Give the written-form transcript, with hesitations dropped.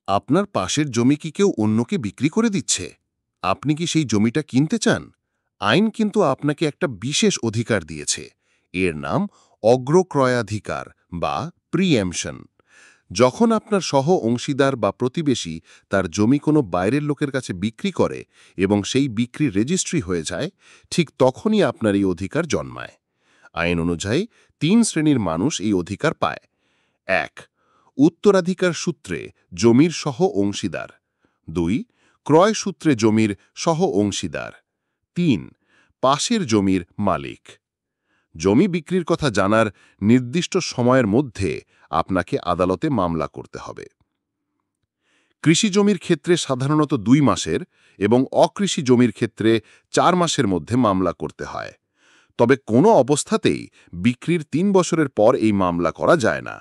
আপনার পাশের জমি কি কেউ অন্যকে বিক্রি করে দিচ্ছে? আপনি কি সেই জমিটা কিনতে চান? আইন কিন্তু আপনাকে একটা বিশেষ অধিকার দিয়েছে। এর নাম অগ্রক্রয়াধিকার বা প্রিএমশন। যখন আপনার সহ অংশীদার বা প্রতিবেশী তার জমি কোনো বাইরের লোকের কাছে বিক্রি করে এবং সেই বিক্রি রেজিস্ট্রি হয়ে যায়, ঠিক তখনই আপনার এই অধিকার জন্মায়। আইন অনুযায়ী ৩ শ্রেণীর মানুষ এই অধিকার পায়। ১. উত্তরাধিকার সূত্রে জমির সহ অংশীদার। ২. ক্রয় সূত্রে জমির সহ অংশীদার। ৩. পাশের জমির মালিক। জমি বিক্রির কথা জানার নির্দিষ্ট সময়ের মধ্যে আপনাকে আদালতে মামলা করতে হবে। কৃষি জমির ক্ষেত্রে সাধারণত ২ মাসের এবং অকৃষি জমির ক্ষেত্রে ৪ মাসের মধ্যে মামলা করতে হয়। তবে কোনো অবস্থাতেই বিক্রির ৩ বছরের পর এই মামলা করা যায় না।